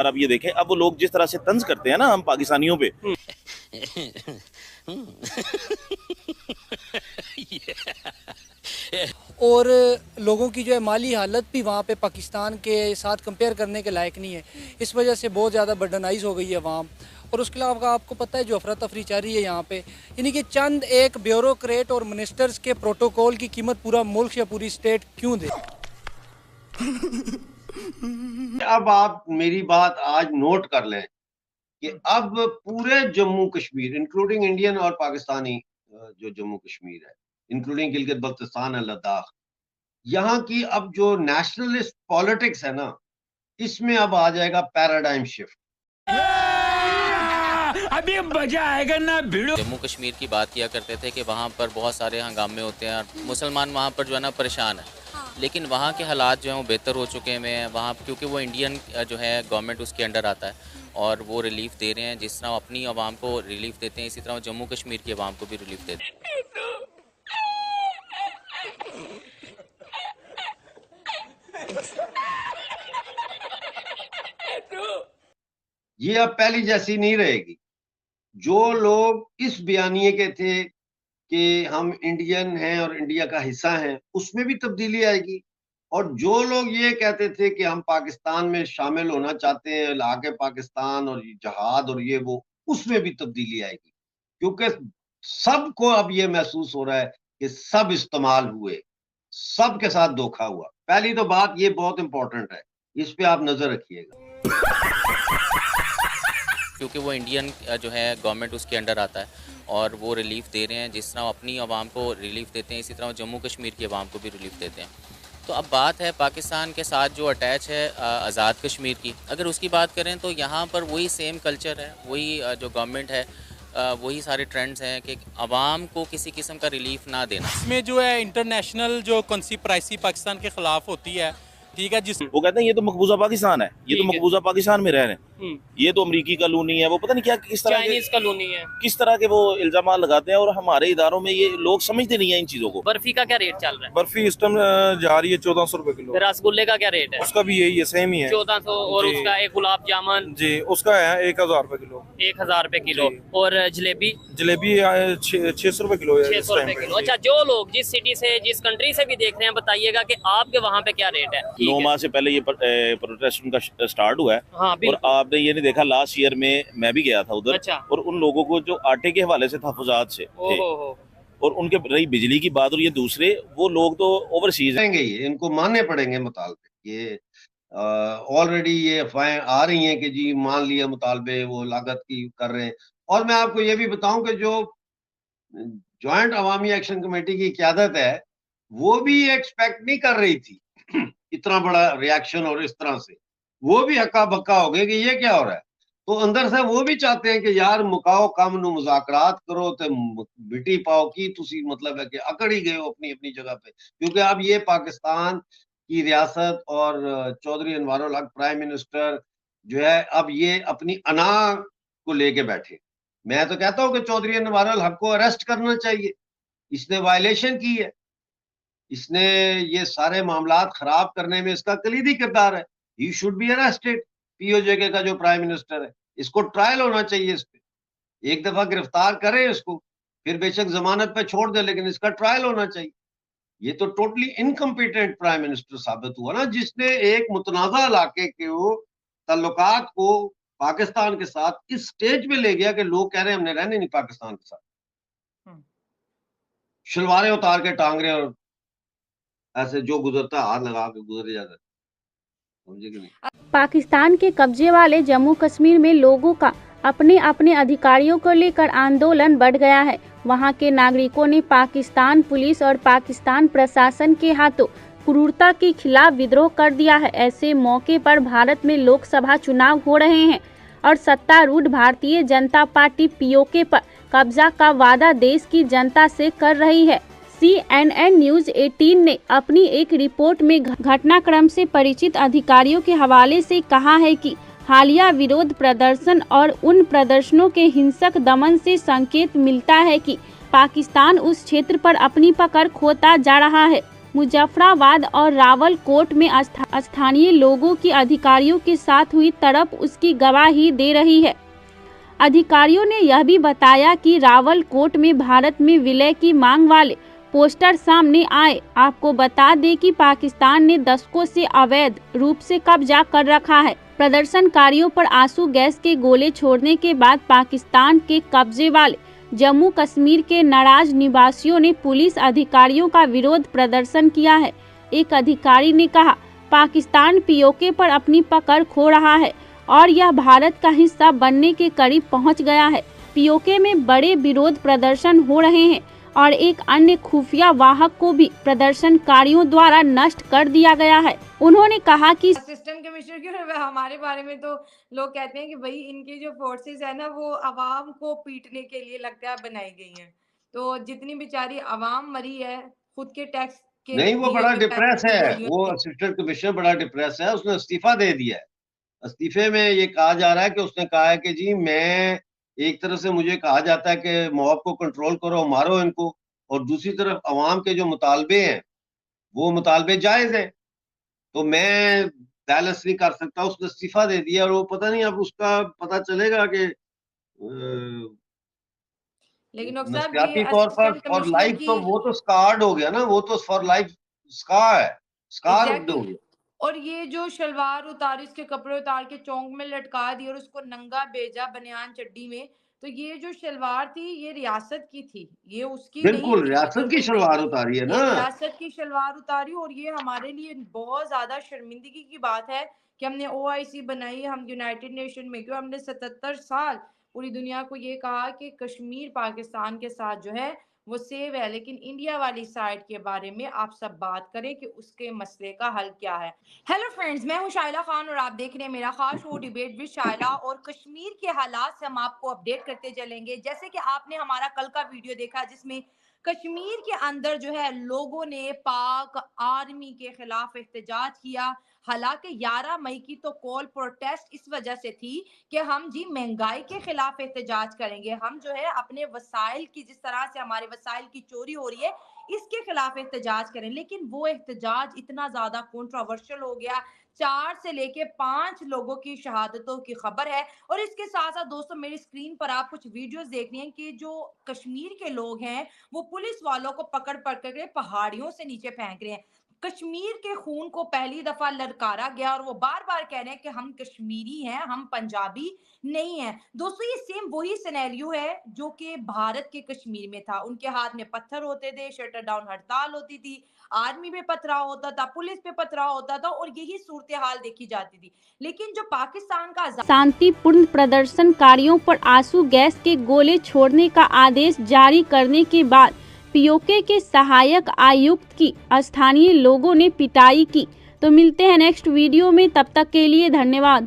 आप ये देखें, अब वो लोग जिस तरह से तंज करते हैं ना हम पाकिस्तानियों पे, और लोगों की जो है माली हालत भी वहाँ पे पाकिस्तान के साथ कंपेयर करने के लायक नहीं है। इस वजह से बहुत ज़्यादा बर्डनाइज हो गई है अवाम। और उसके अलावा आपको पता है जो अफरा तफरी चल रही है यहाँ पे, यानी कि चंद एक ब्यूरोक्रेट और मिनिस्टर्स के प्रोटोकॉल की कीमत पूरा मुल्क या पूरी स्टेट क्यों दे। अब आप मेरी बात आज नोट कर लें कि अब पूरे जम्मू कश्मीर इंक्लूडिंग इंडियन और पाकिस्तानी जो जम्मू कश्मीर है, इंक्लूडिंग गिलगित बल्तिस्तान है, लद्दाख, यहाँ की अब जो नेशनलिस्ट पॉलिटिक्स है ना, इसमें अब आ जाएगा पैराडाइम शिफ्ट। अभी मजा आएगा ना भिड़ो। जम्मू कश्मीर की बात किया करते थे कि वहाँ पर बहुत सारे हंगामे होते हैं और मुसलमान वहाँ पर जो है ना परेशान है, लेकिन वहाँ के हालात जो हैं वो बेहतर हो चुके हैं वहाँ, क्योंकि वो इंडियन जो है गवर्नमेंट उसके अंडर आता है और वो रिलीफ दे रहे हैं। जिस तरह अपनी आवाम को रिलीफ देते हैं, इसी तरह जम्मू कश्मीर की आवाम को भी रिलीफ देते हैं। ये अब पहली जैसी नहीं रहेगी। जो लोग इस बयानिए के थे कि हम इंडियन हैं और इंडिया का हिस्सा हैं, उसमें भी तब्दीली आएगी। और जो लोग ये कहते थे कि हम पाकिस्तान में शामिल होना चाहते हैं, आके पाकिस्तान और जहाद और ये वो, उसमें भी तब्दीली आएगी। क्योंकि सबको अब ये महसूस हो रहा है कि सब इस्तेमाल हुए, सबके साथ धोखा हुआ। पहली तो बात ये बहुत इंपॉर्टेंट है, इस पे आप नजर रखिएगा, क्योंकि वो इंडियन जो है गवर्नमेंट उसके अंडर आता है और वो रिलीफ दे रहे हैं। जिस तरह अपनी आवाम को रिलीफ देते हैं, इसी तरह जम्मू कश्मीर की आवाम को भी रिलीफ देते हैं। तो अब बात है पाकिस्तान के साथ जो अटैच है आज़ाद कश्मीर की। अगर उसकी बात करें तो यहाँ पर वही सेम कल्चर है, वही जो गवर्नमेंट है, वही सारे ट्रेंड्स हैं कि आवाम को किसी किस्म का रिलीफ ना देना। इसमें जो है इंटरनेशनल जो कॉन्स्पिरेसी पाकिस्तान के खिलाफ होती है, ठीक है, जिस वो कहते हैं ये तो मकबूजा पाकिस्तान है, ये तो मकबूजा पाकिस्तान में रह रहे हैं, ये तो अमेरिकी कॉलोनी है, वो पता नहीं क्या किस तरह चाइनीज कॉलोनी है, किस तरह के वो इल्जाम लगाते हैं। और हमारे इदारों में ये लोग समझते नहीं है इन चीजों को। बर्फी का क्या रेट चल रहा है? बर्फी इस टाइम जा रही है 1400 रुपए किलो। रसगुल्ले का क्या रेट है? उसका भी यही है, सेम ही है 1400। और उसका एक गुलाब जामुन जी, उसका है 1000 रुपए किलो। 1000 रुपए किलो। और जलेबी? जलेबी 600 रुपए किलो है। 600 रुपए किलो। अच्छा, जो लोग जिस सिटी से, जिस कंट्री से भी देख रहे हैं, बताइएगा कि आपके वहाँ पे क्या रेट है? 9 माह से पहले ये प्रोटेस्ट उनका स्टार्ट हुआ है। हाँ, और आपने ये नहीं देखा, लास्ट ईयर में मैं भी गया था उधर। अच्छा। और उन लोगों को जो आटे के हवाले से तहफ़्फ़ुज़ात से थे, और उनके रही बिजली की बात, और ये दूसरे वो लोग तो ओवरसीज रहेंगे, ये इनको मानने पड़ेंगे मुतालबे। ये ऑलरेडी ये अफवाहें आ रही हैं कि जी मान लिया मुतालबे, वो लागत की कर रहे हैं। और मैं आपको ये भी बताऊं कि जो जॉइंट अवामी एक्शन कमेटी की क़यादत है, वो भी एक्सपेक्ट नहीं कर रही थी इतना बड़ा रिएक्शन। और इस तरह से वो भी हक्का बक्का हो गए कि ये क्या हो रहा है। तो अंदर से वो भी चाहते हैं कि यार मुकाओ कम नु मुज़ाकरात करो, तो मिट्टी पाओ की तुसी, मतलब है कि अकड़ ही गए हो अपनी अपनी जगह पे। क्योंकि अब ये पाकिस्तान की रियासत और चौधरी अनवारुल हक प्राइम मिनिस्टर जो है, अब ये अपनी अना को लेके बैठे। मैं तो कहता हूँ कि चौधरी अनवारुल हक को अरेस्ट करना चाहिए, इसने वायलेशन की है, इसने ये सारे मामलात खराब करने में इसका कलीदी किरदार है। He should be arrested. PoJ का जो प्राइम मिनिस्टर है, इसको ट्रायल होना चाहिए। इस पे एक दफा गिरफ्तार करें इसको, फिर बेशक जमानत पे छोड़ दे, लेकिन इसका ट्रायल होना चाहिए। ये तो टोटली इनकम्पिटेंट प्राइम मिनिस्टर साबित हुआ ना, जिसने एक मुतनाज़ा इलाके के ताल्लुकात को पाकिस्तान के साथ इस स्टेज पे ले गया कि लोग कह रहे हैं हमने रहने नहीं पाकिस्तान के साथ। शलवारें उतार के टांग रहे और ऐसे जो गुजरता हाथ लगा के गुजर जाता है। समझे कि नहीं? पाकिस्तान के कब्जे वाले जम्मू कश्मीर में लोगों का अपने अपने अधिकारियों को लेकर आंदोलन बढ़ गया है। वहां के नागरिकों ने पाकिस्तान पुलिस और पाकिस्तान प्रशासन के हाथों क्रूरता के खिलाफ विद्रोह कर दिया है। ऐसे मौके पर भारत में लोकसभा चुनाव हो रहे हैं और सत्तारूढ़ भारतीय जनता पार्टी पीओके पर कब्जा का वादा देश की जनता से कर रही है। CNN न्यूज़ 18 ने अपनी एक रिपोर्ट में घटनाक्रम से परिचित अधिकारियों के हवाले से कहा है कि हालिया विरोध प्रदर्शन और उन प्रदर्शनों के हिंसक दमन से संकेत मिलता है कि पाकिस्तान उस क्षेत्र पर अपनी पकड़ खोता जा रहा है। मुजफ्फराबाद और रावलकोट में स्थानीय लोगों की अधिकारियों के साथ हुई तड़प उसकी गवाही दे रही है। अधिकारियों ने यह भी बताया कि रावलकोट में भारत में विलय की मांग वाले पोस्टर सामने आए। आपको बता दें कि पाकिस्तान ने दशकों से अवैध रूप से कब्जा कर रखा है। प्रदर्शनकारियों पर आंसू गैस के गोले छोड़ने के बाद पाकिस्तान के कब्जे वाले जम्मू कश्मीर के नाराज निवासियों ने पुलिस अधिकारियों का विरोध प्रदर्शन किया है। एक अधिकारी ने कहा, पाकिस्तान पीओके पर अपनी पकड़ खो रहा है और यह भारत का हिस्सा बनने के करीब पहुंच गया है। पीओके में बड़े विरोध प्रदर्शन हो रहे हैं और एक अन्य खुफिया वाहक को भी प्रदर्शनकारियों द्वारा नष्ट कर दिया गया है। उन्होंने कहा कि असिस्टेंट कमिश्नर के हमारे बारे में तो लोग कहते हैं कि भाई इनकी जो फोर्सेस है ना वो अवाम को पीटने के लिए लगता है बनाई गई हैं। तो जितनी बेचारी अवाम मरी है खुद के टैक्स के नहीं, वो बड़ा डिप्रेस है, वो असिस्टेंट कमिश्नर बड़ा डिप्रेस है, उसने इस्तीफा दे दिया है। इस्तीफे में ये कहा जा रहा है कि उसने कहा है कि जी मैं एक तरफ से मुझे कहा जाता है कि मॉब को कंट्रोल करो, मारो इनको, और दूसरी तरफ अवाम के जो मुतालबे हैं वो मुतालबे जायज है, तो मैं बैलेंस नहीं कर सकता। उसने इस्तीफा दे दिया और वो पता नहीं अब उसका पता चलेगा कि लेकिन नफसियाती तौर पर फॉर लाइफ तो वो तो स्कार्ड हो गया ना, वो तो फॉर लाइफ स्कार हो गया। और ये जो शलवार उतारी, इसके कपड़े उतार के चौक में लटका दी और उसको नंगा भेजा बनियान चड्डी में, तो ये जो शलवार थी ये रियासत की थी, ये उसकी बिल्कुल नहीं, रियासत की शलवार उतारी है ना, रियासत की शलवार उतारी। और ये हमारे लिए बहुत ज्यादा शर्मिंदगी की बात है कि हमने OIC बनाई, हम यूनाइटेड नेशन में क्यों, हमने 77 साल पूरी दुनिया को ये कहा कि कश्मीर पाकिस्तान के साथ जो है वो सेव है, लेकिन इंडिया वाली साइड के बारे में आप सब बात करें कि उसके मसले का हल क्या है। हेलो फ्रेंड्स, मैं हूं शाइला खान और आप देख रहे हैं मेरा खास शो डिबेट विद शाइला, और कश्मीर के हालात से हम आपको अपडेट करते चलेंगे। जैसे कि आपने हमारा कल का वीडियो देखा जिसमें कश्मीर के अंदर जो है लोगों ने पाक आर्मी के खिलाफ एहतजाज किया। हालांकि 11 मई की तो कॉल प्रोटेस्ट इस वजह से थी कि हम जी महंगाई के खिलाफ एहतजाज करेंगे, हम जो है अपने वसाइल की, जिस तरह से हमारे वसाइल की चोरी हो रही है इसके खिलाफ एहतजाज करें। लेकिन वो एहतजाज इतना ज्यादा कंट्रोवर्शियल हो गया, 4 से लेके 5 लोगों की शहादतों की खबर है। और इसके साथ साथ दोस्तों मेरी स्क्रीन पर आप कुछ वीडियोस देख रही हैं कि जो कश्मीर के लोग हैं वो पुलिस वालों को पकड़ पकड़ के पहाड़ियों से नीचे फेंक रहे हैं। कश्मीर के खून को पहली दफा ललकारा गया और वो बार बार कह रहे हैं कि हम कश्मीरी हैं, हम पंजाबी नहीं है। दोस्तों ये सेम वही सिनेरियो है जो कि भारत के कश्मीर में था, उनके हाथ में पत्थर होते थे, शटर डाउन हड़ताल होती थी, आर्मी पे पथराव होता था, पुलिस पे पथराव होता था और यही सूरत हाल देखी जाती थी। लेकिन जो पाकिस्तान का शांतिपूर्ण प्रदर्शनकारियों पर आंसू गैस के गोले छोड़ने का आदेश जारी करने के बाद पीओके के सहायक आयुक्त की स्थानीय लोगों ने पिटाई की। तो मिलते हैं नेक्स्ट वीडियो में, तब तक के लिए धन्यवाद।